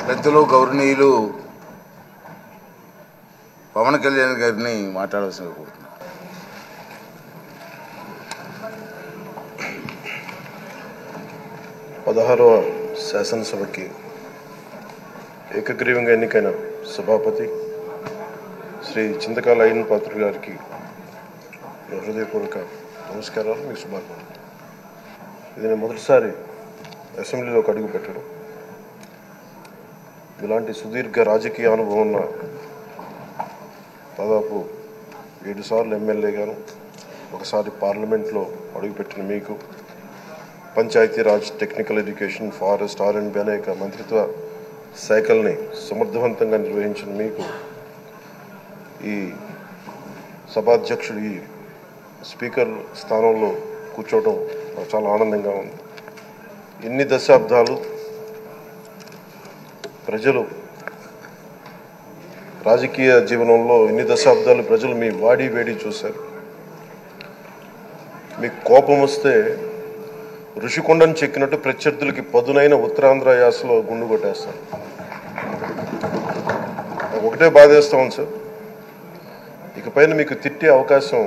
పెద్దలు గౌరవనీయులు పవన్ కళ్యాణ్ గారిని మాట్లాడాల్సిందిగా కోరుతున్నాను. పదహారవ శాసనసభకి ఏకగ్రీవంగా ఎన్నికైన సభాపతి శ్రీ చింతకాయల అయ్యన్న పాత్రుడు గారికి హృదయపూర్వక నమస్కారాలు, మీకు శుభాకాంక్షలు. ఇది నేను మొదటిసారి అసెంబ్లీలోకి అడుగు పెట్టడం. ఇలాంటి సుదీర్ఘ రాజకీయ అనుభవం ఉన్న దాదాపు 7 సార్లు ఎమ్మెల్యేగాను, ఒకసారి పార్లమెంట్లో అడుగుపెట్టిన మీకు, Panchayati Raj, technical education, forest, R&B అనేక మంత్రిత్వ శాఖల్ని సమర్థవంతంగా నిర్వహించిన మీకు ఈ సభాధ్యక్షుడు, ఈ స్పీకర్ స్థానంలో కూర్చోవడం నాకు చాలా ఆనందంగా ఉంది. ఇన్ని దశాబ్దాలు ప్రజలు రాజకీయ జీవనంలో ఇన్ని దశాబ్దాలు ప్రజలు మీ వాడి వేడి చూశారు. మీకు కోపం వస్తే ఋషికొండను చెక్కినట్టు ప్రత్యర్థులకి పదునైన ఉత్తరాంధ్ర యాసలో గుండు కొట్టేస్తారు. ఒకటే బాధేస్తాం సార్, ఇకపైన మీకు తిట్టే అవకాశం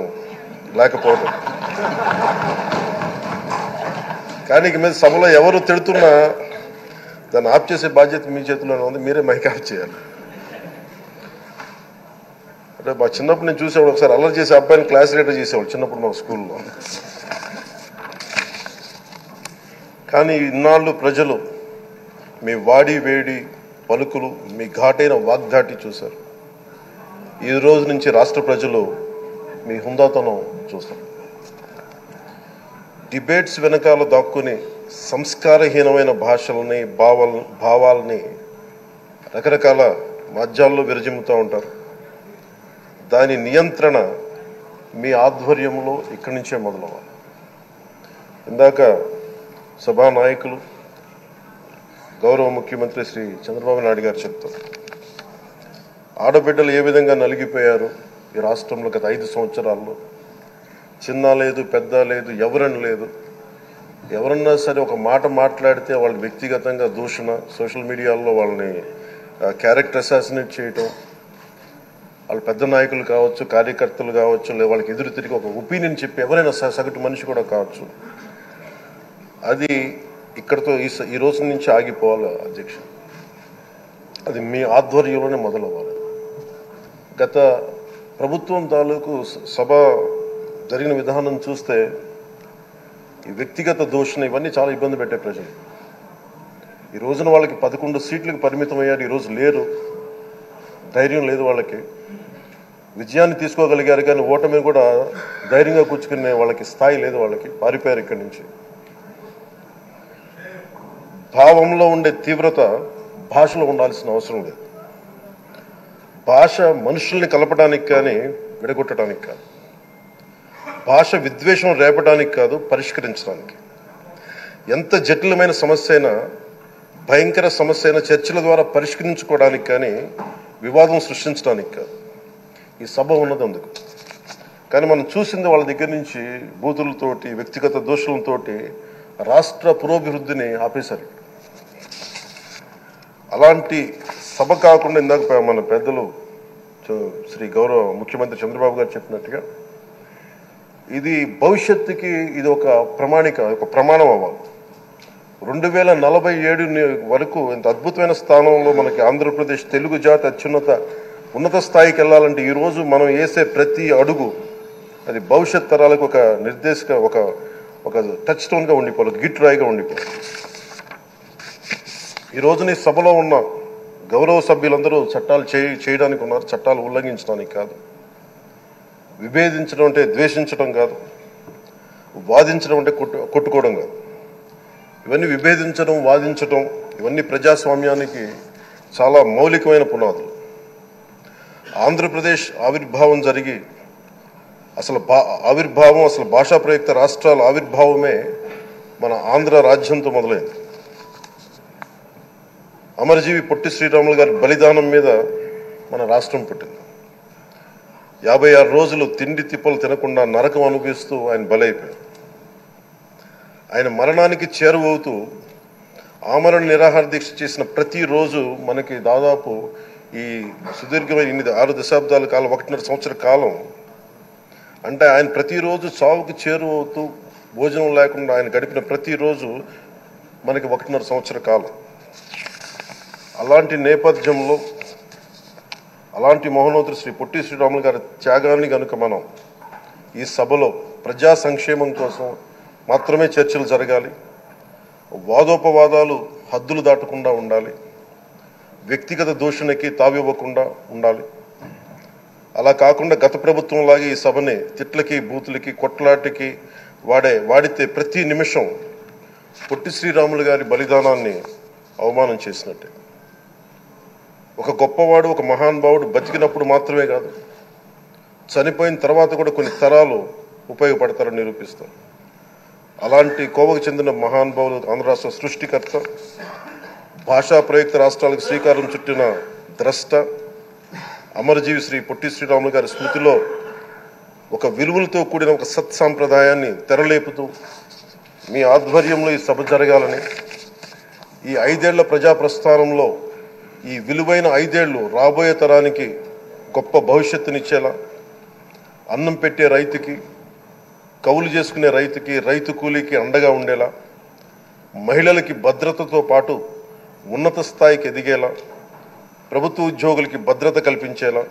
లేకపోవడం. కానీ ఇక మీద సభలో ఎవరు తిడుతున్నా దాన్ని ఆఫ్ చేసే బాధ్యత మీ చేతిలోనే ఉంది. మీరే మైక్ ఆఫ్ చేయాలి. అంటే మా చిన్నప్పుడు నేను చూసేవాడు, ఒకసారి అల్లరి చేసే అబ్బాయిని క్లాస్ లీడర్ చేసేవాడు చిన్నప్పుడు మా స్కూల్లో. కానీ ఇన్నాళ్ళు ప్రజలు మీ వాడి వేడి పలుకులు, మీ ఘాటైన వాగ్దాటి చూశారు. ఈ రోజు నుంచి రాష్ట్ర ప్రజలు మీ హుందాతనం చూస్తారు. డిబేట్స్ వెనకాల దాక్కుని సంస్కారహీనమైన భాషల్ని, భావాల్ని రకరకాల మాధ్యాల్లో విరజిమ్ముతూ ఉంటారు. దాని నియంత్రణ మీ ఆధ్వర్యంలో ఇక్కడి నుంచే మొదలవ్వాలి. ఇందాక సభానాయకులు, గౌరవ ముఖ్యమంత్రి శ్రీ చంద్రబాబు నాయుడు గారు చెప్తారు, ఆడబిడ్డలు ఏ విధంగా నలిగిపోయారు ఈ రాష్ట్రంలో గత 5 సంవత్సరాల్లో. చిన్న లేదు, పెద్ద లేదు, ఎవరని లేదు. ఎవరన్నా సరే ఒక మాట మాట్లాడితే వాళ్ళు వ్యక్తిగతంగా దూషణ, సోషల్ మీడియాలో వాళ్ళని క్యారెక్టర్ అసాసినేట్ చేయటం, వాళ్ళు పెద్ద నాయకులు కావచ్చు, కార్యకర్తలు కావచ్చు, లేదా వాళ్ళకి ఎదురు తిరిగి ఒక ఒపీనియన్ చెప్పి ఎవరైనా సగటు మనిషి కూడా కావచ్చు. అది ఇక్కడతో ఈ రోజు నుంచి ఆగిపోవాలి అధ్యక్ష. అది మీ ఆధ్వర్యంలోనే మొదలవ్వాలి. గత ప్రభుత్వం తాలూకు సభ జరిగిన విధానం చూస్తే ఈ వ్యక్తిగత దూషణ ఇవన్నీ చాలా ఇబ్బంది పెట్టే ప్రజలు. ఈ రోజున వాళ్ళకి 11 సీట్లకు పరిమితం అయ్యారు, ఈరోజు లేరు, ధైర్యం లేదు వాళ్ళకి. విజయాన్ని తీసుకోగలిగారు కానీ ఓటమిని కూడా ధైర్యంగా కూర్చుకునే వాళ్ళకి స్థాయి లేదు, వాళ్ళకి పారిపోయారు ఇక్కడి నుంచి. భావంలో ఉండే తీవ్రత భాషలో ఉండాల్సిన అవసరం లేదు. భాష మనుషుల్ని కలపడానికి కానీ విడగొట్టడానికి కాదు. భాష విద్వేషం రేపడానికి కాదు, పరిష్కరించడానికి. ఎంత జటిలమైన సమస్య అయినా, భయంకర సమస్య అయినా చర్చల ద్వారా పరిష్కరించుకోవడానికి కానీ వివాదం సృష్టించడానికి కాదు. ఈ సభ ఉన్నది అందుకు. కానీ మనం చూసింది వాళ్ళ దగ్గర నుంచి బూతులతోటి, వ్యక్తిగత దోషులతోటి రాష్ట్ర పురోభివృద్ధిని ఆపేశారు. అలాంటి సభ కాకుండా ఇందాక మన పెద్దలు శ్రీ గౌరవ ముఖ్యమంత్రి చంద్రబాబు గారు చెప్పినట్టుగా ఇది భవిష్యత్తుకి ఇది ఒక ప్రమాణం అవ్వాలి. 2047 వరకు ఇంత అద్భుతమైన స్థానంలో మనకి ఆంధ్రప్రదేశ్ తెలుగు జాతి ఉన్నత స్థాయికి వెళ్ళాలంటే ఈరోజు మనం వేసే ప్రతి అడుగు అది భవిష్యత్ తరాలకు ఒక నిర్దేశక ఒక టచ్ స్టోన్గా ఉండిపోవాలి, గిట్ రాయిగా ఉండిపోవాలి. ఈ రోజున ఈ సభలో ఉన్న గౌరవ సభ్యులందరూ చట్టాలు చేయడానికి ఉన్నారు, చట్టాలు ఉల్లంఘించడానికి కాదు. విభేదించడం అంటే ద్వేషించడం కాదు, వాదించడం అంటే కొట్టుకోవడం కాదు. ఇవన్నీ విభేదించడం, వాదించడం ఇవన్నీ ప్రజాస్వామ్యానికి చాలా మౌలికమైన పునాదులు. ఆంధ్రప్రదేశ్ ఆవిర్భావం జరిగి అసలు భాషా ప్రయుక్త రాష్ట్రాల ఆవిర్భావమే మన ఆంధ్ర రాజ్యంతో మొదలైంది. అమరజీవి పొట్టి శ్రీరాములు గారి బలిదానం మీద మన రాష్ట్రం పుట్టింది. 56 రోజులు తిండి తిప్పలు తినకుండా నరకం అనుభవిస్తూ ఆయన బలైపోయారు. ఆయన మరణానికి చేరువవుతూ ఆమరణ నిరాహార దీక్ష చేసిన ప్రతిరోజు మనకి దాదాపు ఈ సుదీర్ఘమైన 6 దశాబ్దాల కాలం 1.5 సంవత్సర కాలం అంటే ఆయన ప్రతిరోజు చావుకి చేరువవుతూ భోజనం లేకుండా ఆయన గడిపిన ప్రతిరోజు మనకి 1.5 సంవత్సర కాలం. అలాంటి నేపథ్యంలో అలాంటి మహోన్నతుడు శ్రీ పొట్టి శ్రీరాములు గారి త్యాగాన్ని కనుక మనం ఈ సభలో ప్రజా సంక్షేమం కోసం మాత్రమే చర్చలు జరగాలి, వాదోపవాదాలు హద్దులు దాటకుండా ఉండాలి, వ్యక్తిగత దూషణకి తావివ్వకుండా ఉండాలి. అలా కాకుండా గత ప్రభుత్వంలాగే ఈ సభని తిట్లకి బూతులకి కొట్లాటికి వాడితే ప్రతి నిమిషం పొట్టి శ్రీరాములు గారి బలిదానాన్ని అవమానం చేసినట్టే. ఒక గొప్పవాడు ఒక మహానుభావుడు బతికినప్పుడు మాత్రమే కాదు, చనిపోయిన తర్వాత కూడా కొన్ని తరాలు ఉపయోగపడతారని నిరూపిస్తారు. అలాంటి కోవకు చెందిన మహానుభావులు ఆంధ్ర రాష్ట్ర సృష్టికర్త, భాషా ప్రయుక్త రాష్ట్రాలకు శ్రీకారం చుట్టిన ద్రష్ట, అమరజీవి శ్రీ పొట్టి శ్రీరాములు గారి స్మృతిలో ఒక విలువలతో కూడిన ఒక సత్సాంప్రదాయాన్ని తెరలేపుతూ మీ ఆధ్వర్యంలో ఈ సభ జరగాలని, ఈ 5 ఏళ్ల ప్రజాప్రస్థానంలో ఈ విలువైన 5 ఏళ్లు రాబోయే తరానికి గొప్ప భవిష్యత్తునిచ్చేలా, అన్నం పెట్టే రైతుకి, కౌలు చేసుకునే రైతుకి, రైతు కూలీకి అండగా ఉండేలా, మహిళలకి భద్రతతో పాటు ఉన్నత స్థాయికి ఎదిగేలా, ప్రభుత్వ ఉద్యోగులకి భద్రత కల్పించేలా,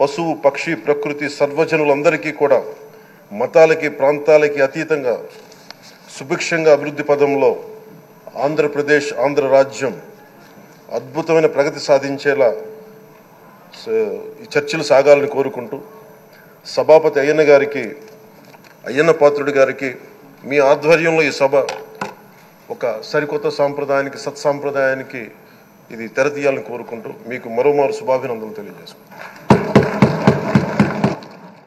పశువు పక్షి ప్రకృతి సర్వజనులందరికీ కూడా మతాలకి ప్రాంతాలకి అతీతంగా సుభిక్షంగా అభివృద్ధి పదంలో ఆంధ్రప్రదేశ్ ఆంధ్ర రాజ్యం అద్భుతమైన ప్రగతి సాధించేలా ఈ చర్చలు సాగాలని కోరుకుంటూ, సభాపతి అయ్యన్న పాత్రుడి గారికి మీ ఆధ్వర్యంలో ఈ సభ ఒక సరికొత్త సాంప్రదాయానికి సత్సాంప్రదాయానికి ఇది తెరతీయాలని కోరుకుంటూ మీకు మరోమారు శుభాభినందనలు తెలియజేసుకుంటాను.